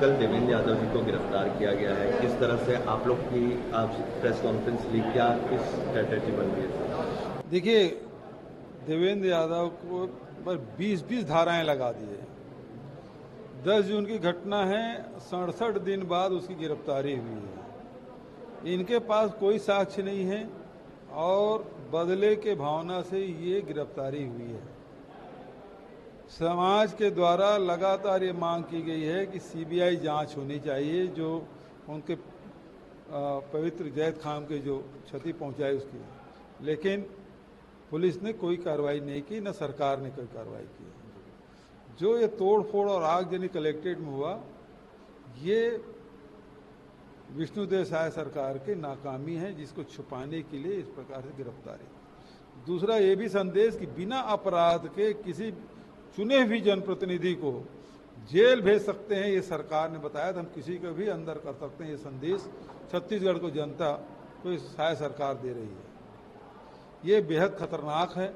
कल देवेंद्र यादव जी को गिरफ्तार किया गया है, किस तरह से आप लोग की आज प्रेस कॉन्फ्रेंस ली, क्या किस स्ट्रेटेजी बन रही है? देखिए, देवेंद्र यादव को पर 20 धाराएं लगा दी है। 10 जून की घटना है, 67 दिन बाद उसकी गिरफ्तारी हुई है। इनके पास कोई साक्ष्य नहीं है और बदले के भावना से ये गिरफ्तारी हुई है। समाज के द्वारा लगातार ये मांग की गई है कि सीबीआई जांच होनी चाहिए, जो उनके पवित्र जैद खान के जो क्षति पहुंचाई उसकी, लेकिन पुलिस ने कोई कार्रवाई नहीं की, न सरकार ने कोई कार्रवाई की। जो ये तोड़फोड़ और आगजनी कलेक्ट्रेट में हुआ, ये विष्णुदेव साय सरकार की नाकामी है, जिसको छुपाने के लिए इस प्रकार से गिरफ्तारी। दूसरा ये भी संदेश कि बिना अपराध के किसी चुने हुए जनप्रतिनिधि को जेल भेज सकते हैं, ये सरकार ने बताया था। हम किसी को भी अंदर कर सकते हैं, ये संदेश छत्तीसगढ़ को जनता को साय सरकार दे रही है। ये बेहद खतरनाक है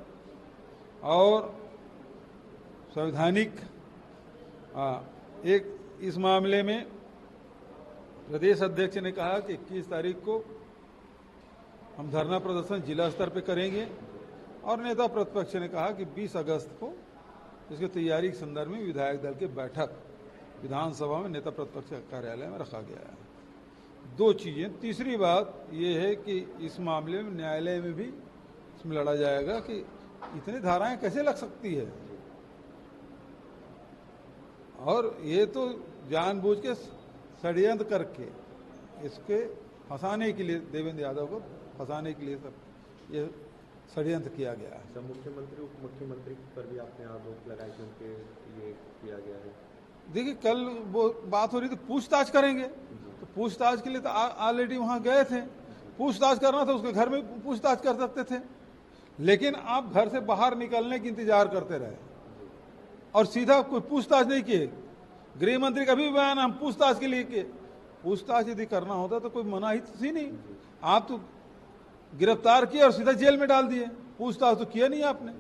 और संवैधानिक एक इस मामले में प्रदेश अध्यक्ष ने कहा कि 21 तारीख को हम धरना प्रदर्शन जिला स्तर पे करेंगे और नेता प्रतिपक्ष ने कहा कि 20 अगस्त को इसकी तैयारी के संदर्भ में विधायक दल की बैठक विधानसभा में नेता प्रतिपक्ष कार्यालय में रखा गया है। दो चीजें। तीसरी बात यह है कि इस मामले में न्यायालय में भी इसमें लड़ा जाएगा कि इतनी धाराएं कैसे लग सकती है, और ये तो जानबूझ के षड्यंत्र करके इसके फंसाने के लिए, देवेंद्र यादव को फंसाने के लिए सब ये षड्यंत्र किया गया है। मुख्यमंत्री उप मुख्यमंत्री पर भी आपने आरोप लगाए क्योंकि ये किया गया है। देखिए, कल वो बात हो रही थी पूछताछ करेंगे, तो पूछताछ के लिए तो ऑलरेडी वहां गए थे। पूछताछ करना था, उसके घर में पूछताछ कर सकते थे, लेकिन आप घर से बाहर निकलने की इंतजार करते रहे और सीधा कोई पूछताछ नहीं किए। गृह मंत्री का भी बयान हम पूछताछ के लिए किए। पूछताछ यदि करना होता तो कोई मना ही थी नहीं। आप तो गिरफ्तार किए और सीधा जेल में डाल दिए, पूछताछ तो किया नहीं आपने।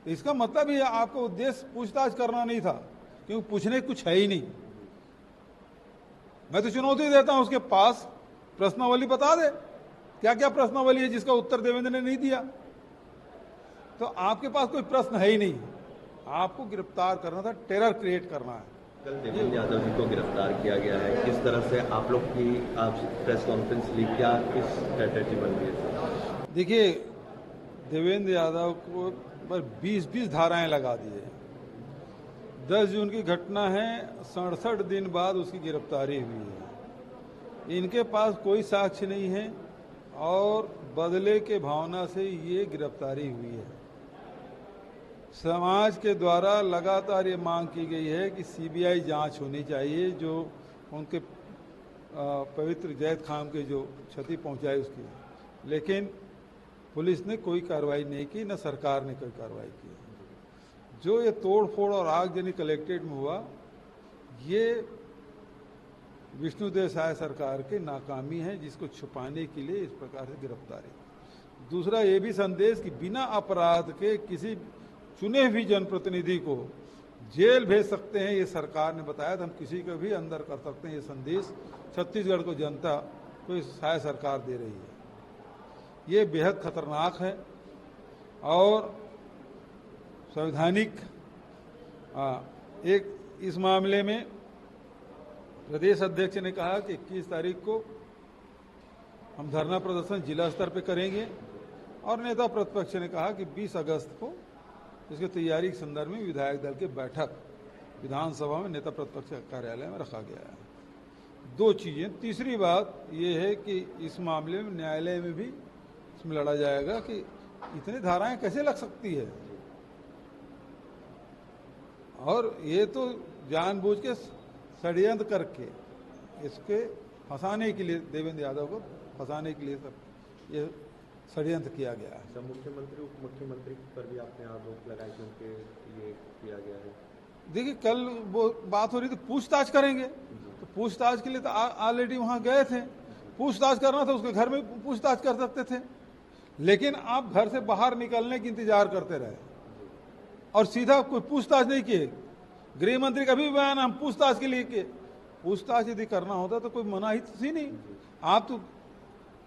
इसका मतलब ये आपका उद्देश्य पूछताछ करना नहीं था, क्योंकि पूछने कुछ है ही नहीं। मैं तो चुनौती देता हूं उसके पास प्रश्नावली बता दे, क्या क्या प्रश्नावली है जिसका उत्तर देवेंद्र ने नहीं दिया। तो आपके पास कोई प्रश्न है ही नहीं, आपको गिरफ्तार करना था, टेरर क्रिएट करना है। कल देवेंद्र यादव जी को गिरफ्तार किया गया है, किस तरह से आप लोग की आज प्रेस कॉन्फ्रेंस ली, क्या किस स्ट्रेटेजी बन रही है? देखिए, देवेंद्र यादव को पर 20 धाराएं लगा दी है। 10 जून की घटना है, 67 दिन बाद उसकी गिरफ्तारी हुई है। इनके पास कोई साक्ष्य नहीं है और बदले के भावना से ये गिरफ्तारी हुई है। समाज के द्वारा लगातार ये मांग की गई है कि सीबीआई जांच होनी चाहिए, जो उनके पवित्र जैद खान के जो क्षति पहुंचाई उसकी, लेकिन पुलिस ने कोई कार्रवाई नहीं की, न सरकार ने कोई कार्रवाई की। जो ये तोड़फोड़ और आगजनी कलेक्ट्रेट में हुआ, ये विष्णुदेव साय सरकार की नाकामी है, जिसको छुपाने के लिए इस प्रकार से गिरफ्तारी। दूसरा ये भी संदेश कि बिना अपराध के किसी चुने हुए जनप्रतिनिधि को जेल भेज सकते हैं, ये सरकार ने बताया था। हम किसी को भी अंदर कर सकते हैं, ये संदेश छत्तीसगढ़ को जनता को साय सरकार दे रही है। ये बेहद खतरनाक है और संवैधानिक एक इस मामले में प्रदेश अध्यक्ष ने कहा कि 21 तारीख को हम धरना प्रदर्शन जिला स्तर पे करेंगे और नेता प्रतिपक्ष ने कहा कि 20 अगस्त को इसकी तैयारी के संदर्भ में विधायक दल की बैठक विधानसभा में नेता प्रतिपक्ष कार्यालय में रखा गया है। दो चीजें। तीसरी बात यह है कि इस मामले में न्यायालय में भी इसमें लड़ा जाएगा कि इतनी धाराएं कैसे लग सकती है, और ये तो जानबूझ के षड्यंत्र करके इसके फंसाने के लिए, देवेंद्र यादव को फंसाने के लिए सब ये षड्यंत्र किया गया है। मुख्यमंत्री उप मुख्यमंत्री पर भी आपने आरोप लगाए क्योंकि ये किया गया है। देखिए, कल वो बात हो रही थी पूछताछ करेंगे, तो पूछताछ के लिए तो ऑलरेडी वहां गए थे। पूछताछ करना था, उसके घर में पूछताछ कर सकते थे, लेकिन आप घर से बाहर निकलने की इंतजार करते रहे और सीधा कोई पूछताछ नहीं किए। गृह मंत्री का भी बयान हम पूछताछ के लिए किए। पूछताछ यदि करना होता तो कोई मना ही थी नहीं। आप तो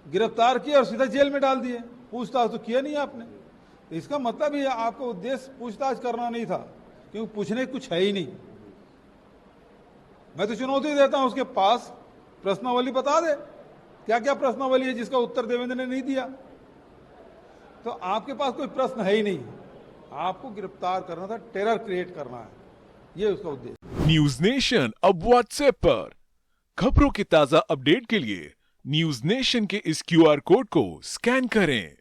गिरफ्तार किए और सीधा जेल में डाल दिए, पूछताछ तो किया नहीं आपने। तो इसका मतलब ये आपका उद्देश्य पूछताछ करना नहीं था, क्योंकि पूछने कुछ है ही नहीं। मैं तो चुनौती देता हूं, उसके पास प्रश्नावली बता दे, क्या क्या प्रश्नावली है जिसका उत्तर देवेंद्र ने नहीं दिया। तो आपके पास कोई प्रश्न है ही नहीं, आपको गिरफ्तार करना था, टेरर क्रिएट करना है, ये उसका उद्देश्य। न्यूज नेशन अब व्हाट्सएप पर खबरों के ताजा अपडेट के लिए न्यूज नेशन के इस QR कोड को स्कैन करें।